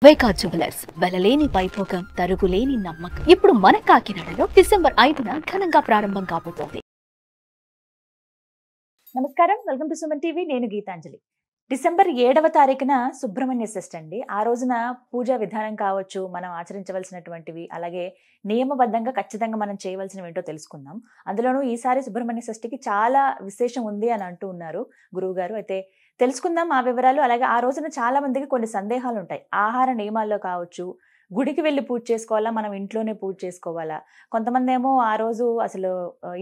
వైకా jewellers వెలలేని Vaibhogam తరుగులేని నమ్మకం. ఇప్పుడు మన కాకినాడలో డిసెంబర్ 5న ఘనంగా ప్రారంభం కాబోతోంది. నమస్కారం, వెల్కమ్ టు సుమన్ టీవీ. నేను గీతాంజలి. డిసెంబర్ 7వ తారీఖున సుబ్రహ్మణ్య షష్ఠి అండి. ఆ రోజున పూజా విధానం కావచ్చు, మనం ఆచరించవలసినటువంటివి, అలాగే నియమబద్ధంగా ఖచ్చితంగా మనం చేయవలసినవి ఏంటో తెలుసుకుందాం. అందులోనూ ఈసారి సుబ్రహ్మణ్య షష్ఠికి చాలా విశేషం ఉంది అని అంటూ ఉన్నారు గురువు గారు. అయితే తెలుసుకుందాం ఆ వివరాలు. అలాగే ఆ రోజున చాలా మందికి కొన్ని సందేహాలు ఉంటాయి. ఆహార నియమాల్లో కావచ్చు, గుడికి వెళ్ళి పూజ చేసుకోవాలా, మనం ఇంట్లోనే పూజ చేసుకోవాలా, కొంతమంది ఏమో ఆ రోజు అసలు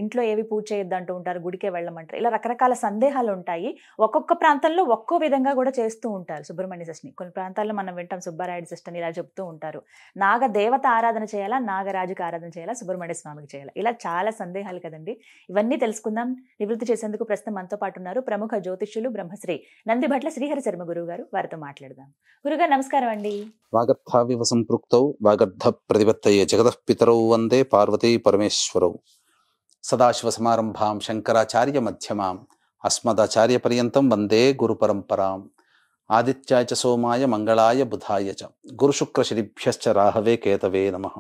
ఇంట్లో ఏవి పూజ చేయొద్దు అంటూ ఉంటారు, గుడికే వెళ్ళమంటారు. ఇలా రకరకాల సందేహాలు ఉంటాయి. ఒక్కొక్క ప్రాంతంలో ఒక్కో విధంగా కూడా చేస్తూ ఉంటారు సుబ్రహ్మణ్య షష్ఠిని. కొన్ని ప్రాంతాల్లో మనం వింటాం సుబ్బారాయుడు షష్ఠి అని ఇలా చెప్తూ ఉంటారు. నాగ దేవత ఆరాధన చేయాలా, నాగరాజుకి ఆరాధన చేయాలా, సుబ్రహ్మణ్య స్వామికి చేయాలా, ఇలా చాలా సందేహాలు కదండి. ఇవన్నీ తెలుసుకుందాం. నివృత్తి చేసేందుకు ప్రస్తుతం మనతో పాటు ఉన్నారు ప్రముఖ జ్యోతిష్యులు బ్రహ్మశ్రీ నందిభట్ల శ్రీహరి శర్మ గురువు గారు. వారితో మాట్లాడదాం. గురుగారు నమస్కారం అండి. వాగర్థావివ సంపృక్తౌ వాగర్థ ప్రతిపత్తయే జగతః పితరౌ వందే పార్వతీ పరమేశ్వరౌ. సదాశివ సమారంభాం శంకరాచార్య మధ్యమాం అస్మదాచార్య పర్యంతం వందే గురు పరంపరాం. ఆదిత్యాయ చ సోమాయ మంగళాయ బుధాయ చ గురుశుక్రశనిభ్యశ్చ రాహవే కేతవే నమః.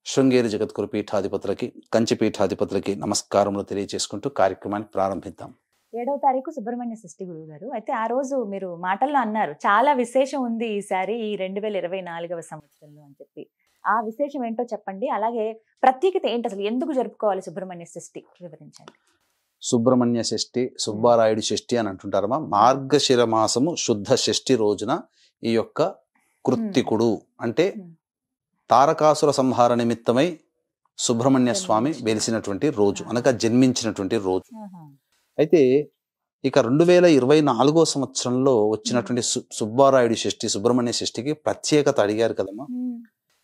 శృంగేరి జగద్గురు పీఠాధిపతులకి, కంచి పీఠాధిపతులకి నమస్కారములు తెలియజేసుకుంటూ కార్యక్రమాన్ని ప్రారంభిద్దాం. 7వ తారీఖు సుబ్రహ్మణ్య షష్ఠి గురువు గారు. అయితే ఆ రోజు మీరు మాటల్లో అన్నారు చాలా విశేషం ఉంది ఈసారి ఈ 2024వ సంవత్సరంలో అని చెప్పి. ఆ విశేషం ఏంటో చెప్పండి. అలాగే ప్రత్యేకత ఏంటి, అసలు ఎందుకు జరుపుకోవాలి సుబ్రహ్మణ్య షష్ఠి వివరించండి. సుబ్రహ్మణ్య షష్ఠి, సుబ్బారాయుడు షష్ఠి అని అంటుంటారమ్మా. మార్గశిర మాసము శుద్ధ షష్ఠి రోజున ఈ యొక్క కృత్తికుడు అంటే తారకాసుర సంహార నిమిత్తమై సుబ్రహ్మణ్య స్వామి వెలిసినటువంటి రోజు, అనగా జన్మించినటువంటి రోజు. అయితే ఇక 2024 సంవత్సరంలో వచ్చినటువంటి సుబ్బారాయుడు షష్ఠి, సుబ్రహ్మణ్య షష్ఠికి ప్రత్యేకత అడిగారు కదమ్మా.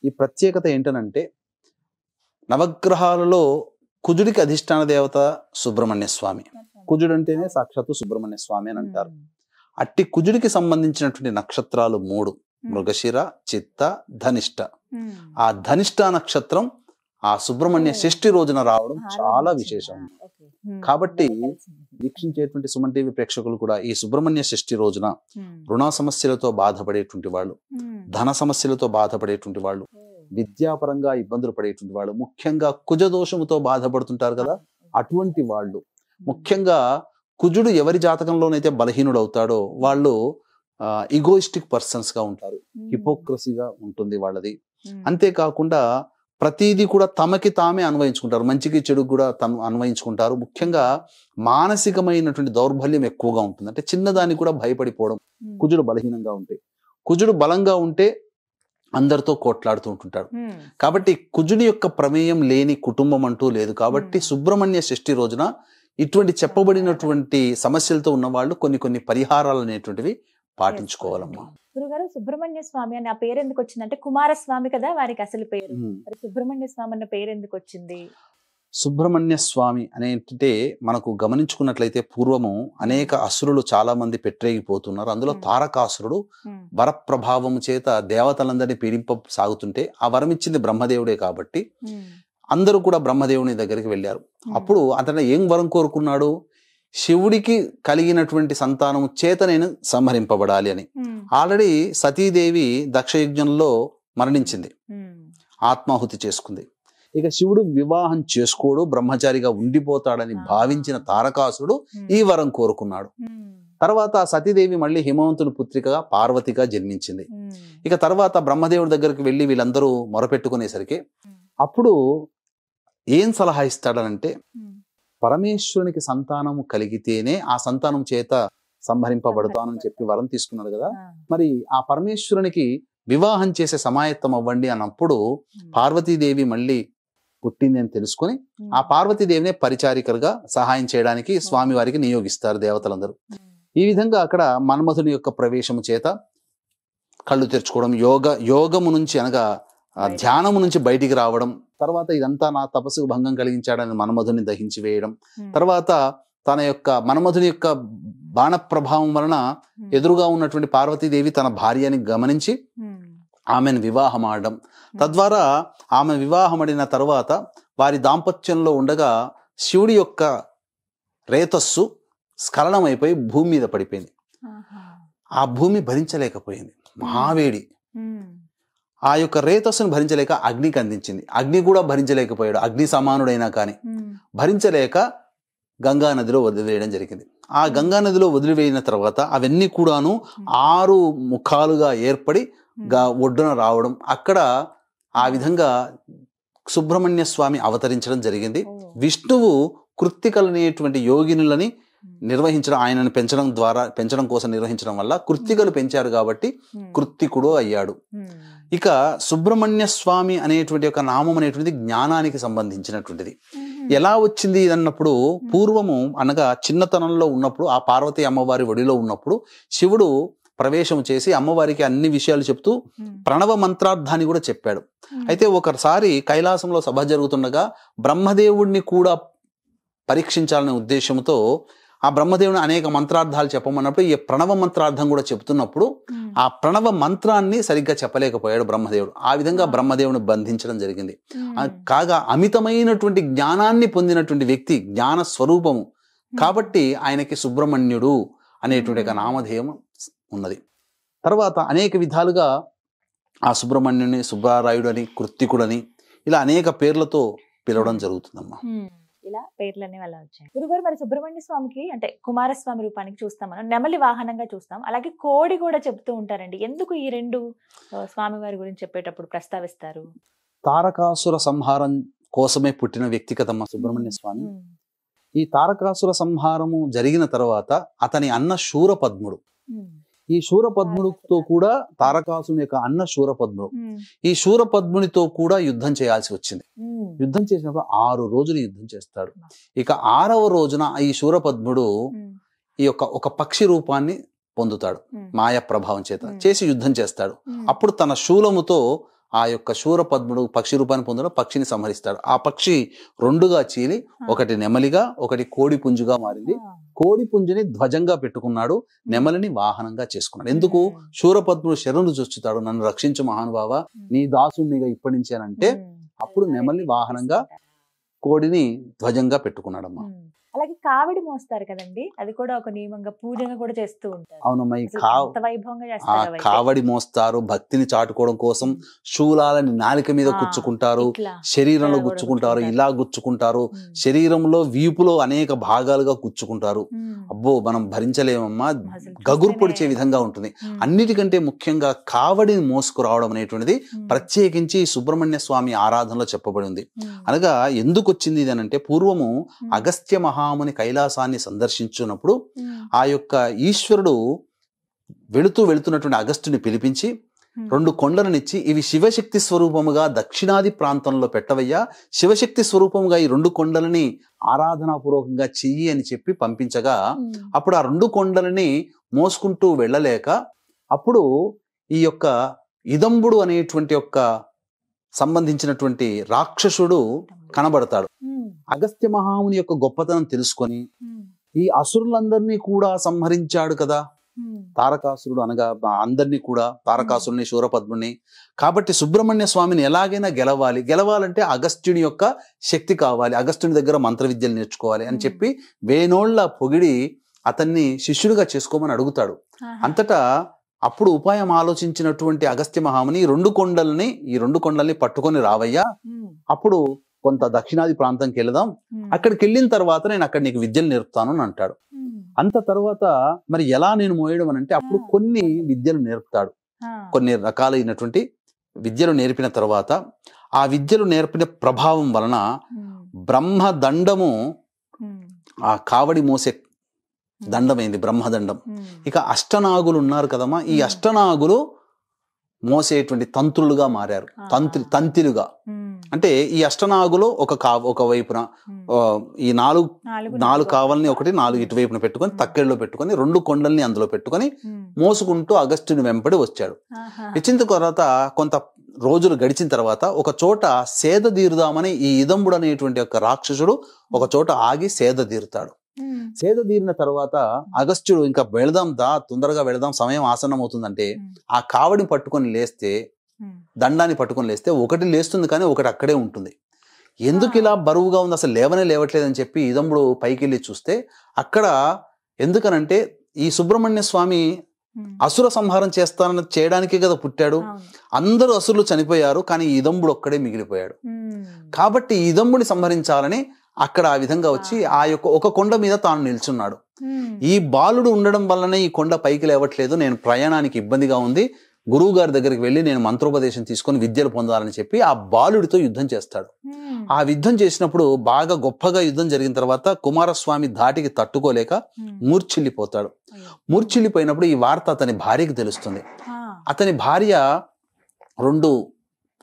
ఈ ప్రత్యేకత ఏంటనంటే, నవగ్రహాలలో కుజుడికి అధిష్టాన దేవత సుబ్రహ్మణ్య స్వామి. కుజుడు అంటేనే సాక్షాత్తు సుబ్రహ్మణ్య స్వామి అని అంటారు. అట్టి కుజుడికి సంబంధించినటువంటి నక్షత్రాలు 3: మృగశిర, చిత్త, ధనిష్ట. ఆ ధనిష్ట నక్షత్రం ఆ సుబ్రహ్మణ్య షష్ఠి రోజున రావడం చాలా విశేషం. కాబట్టి వీక్షించేటువంటి సుమన్ టీవీ ప్రేక్షకులు కూడా ఈ సుబ్రహ్మణ్య షష్ఠి రోజున రుణ సమస్యలతో బాధపడేటువంటి వాళ్ళు, ధన సమస్యలతో బాధపడేటువంటి వాళ్ళు, విద్యాపరంగా ఇబ్బందులు పడేటువంటి వాళ్ళు, ముఖ్యంగా కుజ దోషముతో బాధపడుతుంటారు కదా, అటువంటి వాళ్ళు, ముఖ్యంగా కుజుడు ఎవరి జాతకంలోనైతే బలహీనుడు అవుతాడో వాళ్ళు ఈగోయిస్టిక్ పర్సన్స్ గా ఉంటారు, హిపోక్రసీగా ఉంటుంది వాళ్ళది. అంతేకాకుండా ప్రతిదీ కూడా తమకి తామే అన్వయించుకుంటారు, మంచికి చెడుకు కూడా తను అన్వయించుకుంటారు. ముఖ్యంగా మానసికమైనటువంటి దౌర్బల్యం ఎక్కువగా ఉంటుంది. అంటే చిన్నదానికి కూడా భయపడిపోవడం కుజుడు బలహీనంగా ఉంటే. కుజుడు బలంగా ఉంటే అందరితో కోట్లాడుతూ ఉంటుంటాడు. కాబట్టి కుజుడి యొక్క ప్రమేయం లేని కుటుంబం అంటూ లేదు. కాబట్టి సుబ్రహ్మణ్య షష్ఠి రోజున ఇటువంటి చెప్పబడినటువంటి సమస్యలతో ఉన్న వాళ్ళు కొన్ని పరిహారాలు అనేటువంటివి పాటించుకోవాలమ్మా. గురుగారు, సుబ్రహ్మణ్య స్వామి అని ఆ పేరు ఎందుకు వచ్చింది? అంటే కుమారస్వామి కదా వారికి అసలు పేరు. మరి సుబ్రహ్మణ్య స్వామి అన్న పేరు ఎందుకు వచ్చింది? సుబ్రహ్మణ్య స్వామి అనేంటే మనకు గమనించుకున్నట్లయితే పూర్వము అనేక అసురులు చాలా మంది పెట్టరేగిపోతున్నారు. అందులో తారకాసురుడు వరప్రభావము చేత దేవతలందరినీ పీడింప సాగుతుంటే ఆ వరం ఇచ్చింది బ్రహ్మదేవుడే కాబట్టి అందరూ కూడా బ్రహ్మదేవుని దగ్గరికి వెళ్ళారు. అప్పుడు అతను ఏం వరం కోరుకున్నాడు? శివుడికి కలిగినటువంటి సంతానము చేత నేను సంహరింపబడాలి అని. ఆల్రెడీ సతీదేవి దక్షయజ్ఞంలో మరణించింది, ఆత్మాహుతి చేసుకుంది. ఇక శివుడు వివాహం చేసుకోడు, బ్రహ్మచారిగా ఉండిపోతాడని భావించిన తారకాసురుడు ఈ వరం కోరుకున్నాడు. తర్వాత సతీదేవి మళ్ళీ హిమవంతుని పుత్రికగా పార్వతిగా జన్మించింది. ఇక తర్వాత బ్రహ్మదేవుడి దగ్గరికి వెళ్ళి వీళ్ళందరూ మొరపెట్టుకునేసరికి అప్పుడు ఏం సలహా ఇస్తాడనంటే, పరమేశ్వరునికి సంతానము కలిగితేనే ఆ సంతానం చేత సంహరింపబడతానని చెప్పి వరం తీసుకున్నాడు కదా. మరి ఆ పరమేశ్వరునికి వివాహం చేసే సమాయత్తం అవ్వండి అన్నప్పుడు పార్వతీదేవి మళ్ళీ పుట్టింది అని తెలుసుకొని ఆ పార్వతీదేవినే పరిచారికలుగా సహాయం చేయడానికి స్వామి వారికి నియోగిస్తారు దేవతలందరూ. ఈ విధంగా అక్కడ మన్మధుని యొక్క ప్రవేశము చేత కళ్ళు తెరుచుకోవడం, యోగము నుంచి అనగా ధ్యానము నుంచి బయటికి రావడం, తర్వాత ఇదంతా నా తపస్సుకు భంగం కలిగించాడని మన్మధుని దహించి వేయడం, తర్వాత తన యొక్క మన్మధుని యొక్క బాణ ప్రభావం వలన ఎదురుగా ఉన్నటువంటి పార్వతీదేవి తన భార్యని గమనించి ఆమెను వివాహం ఆడడం, తద్వారా ఆమె వివాహమడిన తర్వాత వారి దాంపత్యంలో ఉండగా శివుడి యొక్క రేతస్సు స్ఖలనమైపోయి భూమి మీద పడిపోయింది. ఆ భూమి భరించలేకపోయింది, మహావేడి. ఆ యొక్క రేతస్సును భరించలేక అగ్నికి అందించింది. అగ్ని కూడా భరించలేకపోయాడు, అగ్ని సమానుడైనా కానీ భరించలేక గంగా నదిలో వదిలివేయడం జరిగింది. ఆ గంగా నదిలో వదిలివేయిన తర్వాత అవన్నీ కూడాను 6 ముఖాలుగా ఏర్పడి ఒడ్డున రావడం, అక్కడ ఆ విధంగా సుబ్రహ్మణ్య స్వామి అవతరించడం జరిగింది. విష్ణువు కృత్తికలనేటువంటి యోగినులని నిర్వహించడం, ఆయనను పెంచడం కోసం నిర్వహించడం వల్ల కృత్తికలు పెంచారు కాబట్టి కృత్తికుడు అయ్యాడు. ఇక సుబ్రహ్మణ్య స్వామి అనేటువంటి ఒక నామం అనేటువంటిది జ్ఞానానికి సంబంధించినటువంటిది. ఎలా వచ్చింది అన్నప్పుడు, పూర్వము అనగా చిన్నతనంలో ఉన్నప్పుడు, ఆ పార్వతీ అమ్మవారి ఒడిలో ఉన్నప్పుడు శివుడు ప్రవేశం చేసి అమ్మవారికి అన్ని విషయాలు చెప్తూ ప్రణవ మంత్రార్థాన్ని కూడా చెప్పాడు. అయితే ఒకసారి కైలాసంలో సభ జరుగుతుండగా బ్రహ్మదేవుడిని కూడా పరీక్షించాలనే ఉద్దేశంతో ఆ బ్రహ్మదేవుని అనేక మంత్రార్థాలు చెప్పమన్నప్పుడు ఈ ప్రణవ మంత్రార్థం కూడా చెప్తున్నప్పుడు ఆ ప్రణవ మంత్రాన్ని సరిగ్గా చెప్పలేకపోయాడు బ్రహ్మదేవుడు. ఆ విధంగా బ్రహ్మదేవుని బంధించడం జరిగింది. కాగా అమితమైనటువంటి జ్ఞానాన్ని పొందినటువంటి వ్యక్తి, జ్ఞాన స్వరూపము కాబట్టి ఆయనకి సుబ్రహ్మణ్యుడు అనేటువంటి ఒక నామధేయం ఉన్నది. తర్వాత అనేక విధాలుగా ఆ సుబ్రహ్మణ్యుని సుబ్బారాయుడు అని, కృత్తికుడని ఇలా అనేక పేర్లతో పిలవడం జరుగుతుందమ్మా. ఇలా పేర్లన్నీ వల్ల వచ్చాయి. గురుగారు, మరి సుబ్రహ్మణ్య స్వామికి అంటే కుమారస్వామి రూపానికి చూస్తాం మనం, నెమలి వాహనంగా చూస్తాం, అలాగే కోడి కూడా చెప్తూ ఉంటారండి. ఎందుకు ఈ 2 స్వామివారి గురించి చెప్పేటప్పుడు ప్రస్తావిస్తారు? తారకాసుర సంహారం కోసమే పుట్టిన వ్యక్తి కదమ్మా సుబ్రహ్మణ్య స్వామి. ఈ తారకాసుర సంహారము జరిగిన తర్వాత అతని అన్న శూరపద్ముడు, ఈ శూరపద్ముడితో కూడా తారకాసుని యొక్క అన్న శూరపద్ముడు, ఈ శూరపద్మునితో కూడా యుద్ధం చేయాల్సి వచ్చింది. యుద్ధం చేసినప్పుడు 6 రోజులు యుద్ధం చేస్తాడు. ఇక 6వ రోజున ఈ శూరపద్ముడు ఈ యొక్క ఒక పక్షి రూపాన్ని పొందుతాడు, మాయ ప్రభావం చేత చేసి యుద్ధం చేస్తాడు. అప్పుడు తన శూలముతో ఆ యొక్క శూరపద్ముడు పక్షి రూపాన్ని పొందడం పక్షిని సంహరిస్తాడు. ఆ పక్షి 2గా చీలి ఒకటి నెమలిగా ఒకటి కోడి పుంజుగా మారింది. కోడి పుంజుని ధ్వజంగా పెట్టుకున్నాడు, నెమలిని వాహనంగా చేసుకున్నాడు. ఎందుకు? శూరపద్ముడు శరణు చూస్తాడు, నన్ను రక్షించు మహానుభావ, నీ దాసునిగా ఇప్పటి నుంచి అని అంటే అప్పుడు నెమలిని వాహనంగా, కోడిని ధ్వజంగా పెట్టుకున్నాడమ్మా. అలాగే కావిడి మోస్తారు కదండి, అది కూడా ఒక నియమంగా పూజగా కూడా చేస్తూ ఉంటారు. అవునమ్మా. ఈ వైభవంగా ఆ చేస్తారు. కావడి మోస్తారు, భక్తిని చాటుకోవడం కోసం శూలాలని నాలిక మీద గుచ్చుకుంటారు, శరీరంలో గుచ్చుకుంటారు, ఇలా గుచ్చుకుంటారు, శరీరంలో వీపులో అనేక భాగాలుగా గుచ్చుకుంటారు. అబ్బో మనం భరించలేమమ్మా, గగురు పొడిచే విధంగా ఉంటుంది. అన్నిటికంటే ముఖ్యంగా కావడిని మోసుకురావడం అనేటువంటిది ప్రత్యేకించి సుబ్రహ్మణ్య స్వామి ఆరాధనలో చెప్పబడి ఉంది. అనగా ఎందుకు వచ్చింది ఇది అనంటే, పూర్వము అగస్త్య మహాముని కైలాసాన్ని సందర్శించున్నప్పుడు ఆ యొక్క ఈశ్వరుడు వెళుతున్నటువంటి అగస్త్యుని పిలిపించి 2 కొండలనిచ్చి, ఇవి శివశక్తి స్వరూపముగా దక్షిణాది ప్రాంతంలో పెట్టవయ్యా, శివశక్తి స్వరూపముగా ఈ 2 కొండలని ఆరాధనాపూర్వకంగా చెయ్యి అని చెప్పి పంపించగా, అప్పుడు ఆ 2 కొండలని మోసుకుంటూ వెళ్ళలేక అప్పుడు ఈ యొక్క ఇదంబుడు అనేటువంటి యొక్క సంబంధించినటువంటి రాక్షసుడు కనబడతాడు. అగస్త్య మహాముని యొక్క గొప్పతనం తెలుసుకొని ఈ అసురులందరినీ కూడా సంహరించాడు కదా తారకాసురుడు, అనగా అందరినీ కూడా, తారకాసురుని, శూరపద్ముని. కాబట్టి సుబ్రహ్మణ్య స్వామిని ఎలాగైనా గెలవాలంటే అగస్త్యుని యొక్క శక్తి కావాలి, అగస్త్యుని దగ్గర మంత్ర విద్యలు నేర్చుకోవాలి అని చెప్పి వేనోళ్ల పొగిడి అతన్ని శిష్యుడిగా చేసుకోమని అడుగుతాడు. అంతటా అప్పుడు ఉపాయం ఆలోచించినటువంటి అగస్త్య మహాముని ఈ 2 కొండల్ని పట్టుకొని రావయ్యా, అప్పుడు కొంత దక్షిణాది ప్రాంతంకి వెళదాం, అక్కడికి వెళ్ళిన తర్వాత నేను అక్కడ నీకు విద్యలు నేర్పుతాను అని అంటాడు. అంత తర్వాత మరి ఎలా నేను మోయడం అని అంటే, అప్పుడు కొన్ని విద్యలు నేర్పుతాడు. కొన్ని రకాలైనటువంటి విద్యలు నేర్పిన తర్వాత ఆ విద్యలు నేర్పిన ప్రభావం వలన బ్రహ్మదండము ఆ కావడి మోసే దండమైంది, బ్రహ్మదండం. ఇక అష్టనాగులు ఉన్నారు కదమ్మా, ఈ అష్టనాగులు మోసేటువంటి తంత్రులుగా మారారు, తంతిలుగా. అంటే ఈ అష్టనాగులు ఒక వైపున ఈ 4 కావల్ని ఒకటి 4 ఇటువైపున పెట్టుకొని తక్కెళ్ళలో పెట్టుకొని 2 కొండల్ని అందులో పెట్టుకొని మోసుకుంటూ అగస్త్యుని వెంపడి వచ్చాడు. ఇచ్చిన తర్వాత కొంత రోజులు గడిచిన తర్వాత ఒక చోట సేద తీరుదామని ఈ ఇదంబుడు అనేటువంటి ఒక రాక్షసుడు ఒక చోట ఆగి సేద తీరుతాడు. సేద తీరిన తర్వాత అగస్త్యుడు ఇంకా తొందరగా వెళదాం, సమయం ఆసన్నం అవుతుందంటే ఆ కావడిని పట్టుకొని లేస్తే, దండాన్ని పట్టుకొని లేస్తే ఒకటి లేస్తుంది కానీ ఒకటి అక్కడే ఉంటుంది. ఎందుకు ఇలా బరువుగా ఉంది, అసలు లేవట్లేదని చెప్పి ఇదంబుడు పైకి వెళ్ళి చూస్తే అక్కడ ఎందుకనంటే ఈ సుబ్రహ్మణ్య స్వామి అసుర సంహారం చేయడానికే కదా పుట్టాడు. అందరూ అసురులు చనిపోయారు, కానీ ఈ ఇదంబుడు ఒక్కడే మిగిలిపోయాడు. కాబట్టి ఈ ఇదంబుని సంహరించాలని అక్కడ ఆ విధంగా వచ్చి ఆ యొక్క ఒక కొండ మీద తాను నిల్చున్నాడు. ఈ బాలుడు ఉండడం వల్లనే ఈ కొండ పైకి లేవట్లేదు, నేను ప్రయాణానికి ఇబ్బందిగా ఉంది, గురువు గారి దగ్గరికి వెళ్ళి నేను మంత్రోపదేశం తీసుకొని విద్యలు పొందాలని చెప్పి ఆ బాలుడితో యుద్ధం చేస్తాడు. ఆ యుద్ధం చేసినప్పుడు బాగా గొప్పగా యుద్ధం జరిగిన తర్వాత కుమారస్వామి ధాటికి తట్టుకోలేక మూర్ఛిల్లిపోతాడు. మూర్ఛిల్లిపోయినప్పుడు ఈ వార్త అతని భార్యకి తెలుస్తుంది. అతని భార్య 2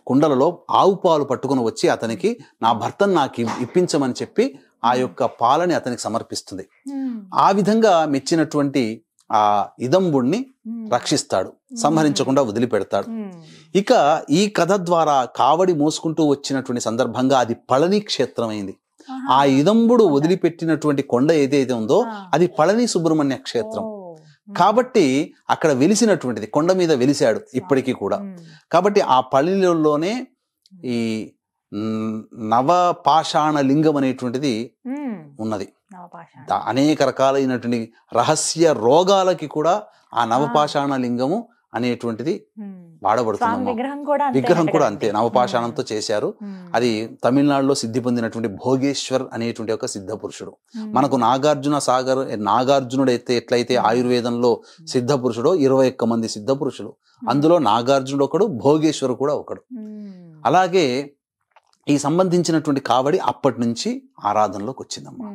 కుండలలో ఆవు పాలు పట్టుకుని వచ్చి అతనికి నా భర్తను నాకు ఇప్పించమని చెప్పి ఆ యొక్క పాలని అతనికి సమర్పిస్తుంది. ఆ విధంగా మెచ్చినటువంటి ఆ ఇదంబుణ్ణి రక్షిస్తాడు, సంహరించకుండా వదిలిపెడతాడు. ఇక ఈ కథ ద్వారా కావడి మోసుకుంటూ వచ్చినటువంటి సందర్భంగా అది పళని క్షేత్రం అయింది. ఆ ఇదంబుడు వదిలిపెట్టినటువంటి కొండ ఏదైతే ఉందో అది పళని సుబ్రహ్మణ్య క్షేత్రం. కాబట్టి అక్కడ వెలిసినటువంటిది, కొండ మీద వెలిశాడు ఇప్పటికీ కూడా. కాబట్టి ఆ పళనిలోనే ఈ నవపాషాణ లింగం అనేటువంటిది ఉన్నది. అనేక రకాలైనటువంటి రహస్య రోగాలకి కూడా ఆ నవపాషాణ లింగము అనేటువంటిది వాడబడుతుంది. విగ్రహం కూడా అంతే, నవపాషాణంతో చేశారు. అది తమిళనాడులో సిద్ధి పొందినటువంటి భోగేశ్వర్ అనేటువంటి ఒక సిద్ధ పురుషుడు. మనకు నాగార్జునుడు అయితే ఎట్లయితే ఆయుర్వేదంలో సిద్ధ పురుషుడో 21 మంది సిద్ధ పురుషులు, అందులో నాగార్జునుడు ఒకడు, భోగేశ్వరు కూడా ఒకడు. అలాగే ఈ సంబంధించినటువంటి కావడి అప్పటి నుంచి ఆరాధనలోకి వచ్చిందమ్మా.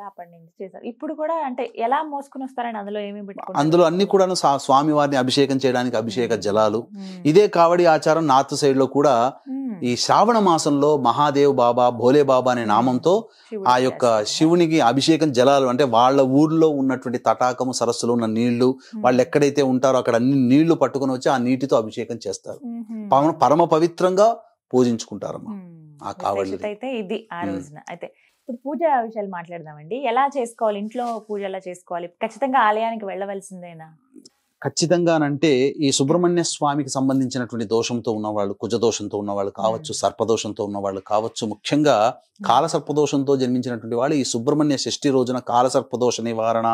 అప్పటి నుంచి చేశారు. ఇప్పుడు కూడా అంటే ఎలా మోసుకుని వస్తారని అందులో ఏమేమి పెట్టుకుంటారు? అందులో అన్ని కూడా స్వామి వారిని అభిషేకం చేయడానికి అభిషేక జలాలు. ఇదే కావడి ఆచారం నార్త్ సైడ్ లో కూడా ఈ శ్రావణ మాసంలో మహాదేవ్ బాబా, భోలే బాబా అనే నామంతో ఆ యొక్క శివునికి అభిషేకం జలాలు, అంటే వాళ్ళ ఊర్లో ఉన్నటువంటి తటాకము సరస్సులో ఉన్న నీళ్లు, వాళ్ళు ఎక్కడైతే ఉంటారో అక్కడ అన్ని నీళ్లు పట్టుకుని వచ్చి ఆ నీటితో అభిషేకం చేస్తారు. పరమ పవిత్రంగా పూజించుకుంటారమ్మా ఆ కావడి. అయితే ఇది ఆ రోజున. అయితే ఇప్పుడు పూజ విషయాలు మాట్లాడదామండి. ఎలా చేసుకోవాలి, ఇంట్లో పూజ ఎలా చేసుకోవాలి? ఖచ్చితంగా ఆలయానికి వెళ్ళవలసిందేనా? ఖచ్చితంగానంటే ఈ సుబ్రహ్మణ్య స్వామికి సంబంధించినటువంటి దోషంతో ఉన్నవాళ్ళు, కుజ దోషంతో ఉన్నవాళ్ళు కావచ్చు, సర్పదోషంతో ఉన్నవాళ్ళు కావచ్చు, ముఖ్యంగా కాలసర్పదోషంతో జన్మించినటువంటి వాళ్ళు ఈ సుబ్రహ్మణ్య షష్ఠి రోజున కాలసర్పదోష నివారణ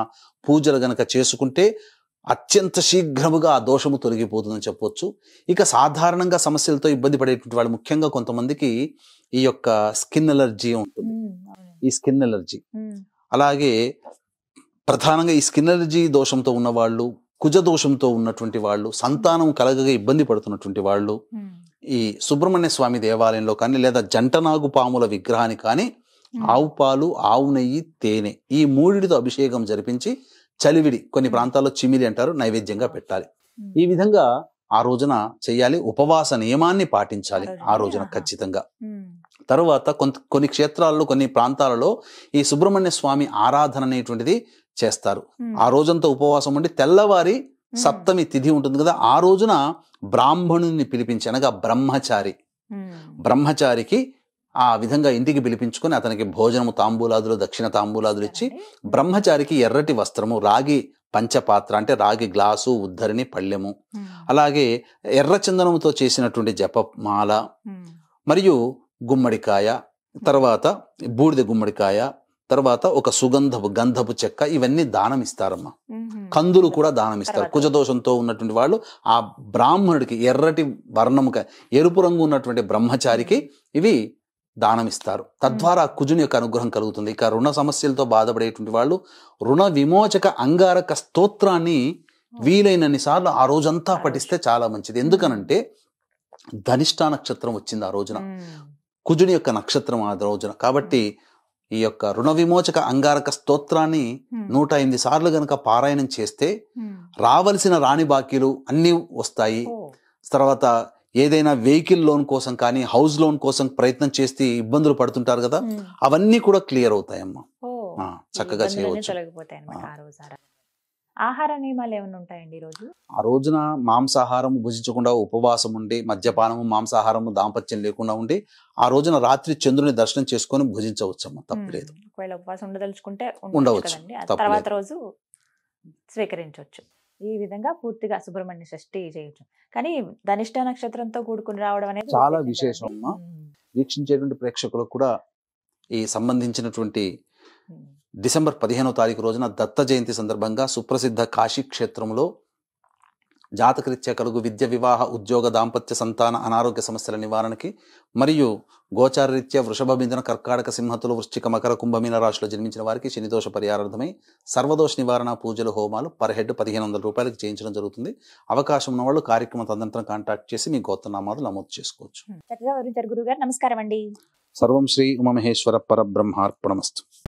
పూజలు గనక చేసుకుంటే అత్యంత శీఘ్రముగా ఆ దోషము తొలగిపోతుందని చెప్పొచ్చు. ఇక సాధారణంగా సమస్యలతో ఇబ్బంది పడేటువంటి వాళ్ళు, ముఖ్యంగా కొంతమందికి ఈ యొక్క స్కిన్ ఎలర్జీ ఉంటుంది, ఈ స్కిన్ ఎలర్జీ. అలాగే ప్రధానంగా ఈ స్కిన్ ఎలర్జీ దోషంతో ఉన్నవాళ్ళు, కుజ దోషంతో ఉన్నటువంటి వాళ్ళు, సంతానం కలగగా ఇబ్బంది పడుతున్నటువంటి వాళ్ళు ఈ సుబ్రహ్మణ్య స్వామి దేవాలయంలో కానీ లేదా జంటనాగు పాముల విగ్రహాన్ని కానీ ఆవు పాలు, ఆవు నెయ్యి, తేనె ఈ 3తో అభిషేకం జరిపించి చలివిడి, కొన్ని ప్రాంతాల్లో చిమిలి అంటారు, నైవేద్యంగా పెట్టాలి. ఈ విధంగా ఆ రోజున చెయ్యాలి. ఉపవాస నియమాన్ని పాటించాలి ఆ రోజున ఖచ్చితంగా. తరువాత కొన్ని క్షేత్రాల్లో, కొన్ని ప్రాంతాలలో ఈ సుబ్రహ్మణ్య స్వామి ఆరాధన అనేటువంటిది చేస్తారు. ఆ రోజంతా ఉపవాసం ఉండి తెల్లవారి సప్తమి తిథి ఉంటుంది కదా, ఆ రోజున బ్రాహ్మణుని పిలిపించి, అనగా బ్రహ్మచారికి ఆ విధంగా ఇంటికి పిలిపించుకొని అతనికి భోజనము, తాంబూలాదులు, దక్షిణ తాంబూలాదులు ఇచ్చి, బ్రహ్మచారికి ఎర్రటి వస్త్రము, రాగి పంచపాత్ర అంటే రాగి గ్లాసు, ఉద్ధరిని, పళ్ళెము, అలాగే ఎర్ర చందనముతో చేసినటువంటి జపమాల, మరియు గుమ్మడికాయ, తర్వాత బూడిద గుమ్మడికాయ, తర్వాత ఒక గంధపు చెక్క, ఇవన్నీ దానం ఇస్తారమ్మా. కందులు కూడా దానం ఇస్తారు. కుజదోషంతో ఉన్నటువంటి వాళ్ళు ఆ బ్రాహ్మణుడికి, ఎర్రటి వర్ణము ఎరుపు రంగు ఉన్నటువంటి బ్రహ్మచారికి ఇవి దానం ఇస్తారు. తద్వారా కుజుని యొక్క అనుగ్రహం కలుగుతుంది. ఇక రుణ సమస్యలతో బాధపడేటువంటి వాళ్ళు రుణ విమోచక అంగారక స్తోత్రాన్ని వీలైనన్ని సార్లు ఆ రోజంతా పఠిస్తే చాలా మంచిది. ఎందుకనంటే ధనిష్ఠ నక్షత్రం వచ్చింది ఆ రోజున, కుజుని యొక్క నక్షత్రం ఆ రోజున. కాబట్టి ఈ యొక్క రుణ విమోచక అంగారక స్తోత్రాన్ని 108 సార్లు గనక పారాయణం చేస్తే రావలసిన రాణి బాకీలు అన్నీ వస్తాయి. తర్వాత ఏదైనా వెహికల్ లోన్ కోసం కానీ, హౌస్ లోన్ కోసం ప్రయత్నం చేస్తే ఇబ్బందులు పడుతుంటారు కదా, అవన్నీ కూడా క్లియర్ అవుతాయమ్మా. చక్కగా చేయవచ్చు. ఆహార నియమాలు ఏమైనా ఉంటాయండి ఈ రోజు? ఆ రోజున మాంసాహారం భుజించకుండా ఉపవాసం ఉండి, మద్యపానము, మాంసాహారము, దాంపత్యం లేకుండా ఉండి, ఆ రోజున రాత్రి చంద్రుని దర్శనం చేసుకొని భుజించవచ్చమ్మా, తప్పలేదు. ఒకవేళ ఉపవాసం ఉండదలుచుకుంటే ఉండవచ్చు, తర్వాత రోజు స్వీకరించవచ్చు. ఈ విధంగా పూర్తిగా సుబ్రహ్మణ్య షష్ఠి చేయొచ్చు. కానీ ధనిష్ఠ నక్షత్రంతో కూడుకుని రావడం అనేది చాలా విశేషం అమ్మా. వీక్షించేటువంటి ప్రేక్షకులకు కూడా ఈ సంబంధించినటువంటి డిసెంబర్ 15వ తారీఖు రోజున దత్త జయంతి సందర్భంగా సుప్రసిద్ధ కాశీ క్షేత్రంలో జాతకరీత్యా కలుగు విద్య, వివాహ, ఉద్యోగ, దాంపత్య, సంతాన, అనారోగ్య సమస్యల నివారణకి మరియు గోచారరీత్యా వృషభ, మిథున, కర్కాటక, సింహతులు, వృశ్చిక, మకర, కుంభమీన రాశిలో జన్మించిన వారికి శనిదోష పరిహారార్థమై సర్వదోష నివారణ పూజలు, హోమాలు పర్ హెడ్ 1500 రూపాయలకు చేయించడం జరుగుతుంది. అవకాశం ఉన్న వాళ్ళు కార్యక్రమం తదనంతరం కాంటాక్ట్ చేసి మీ గోత్రనామాలు నమోదు చేసుకోవచ్చు. చక్కగా వివరించారు గురుగారు. నమస్కారం అండి. సర్వం శ్రీ ఉమామహేశ్వర పరబ్రహ్మార్పణమస్తు.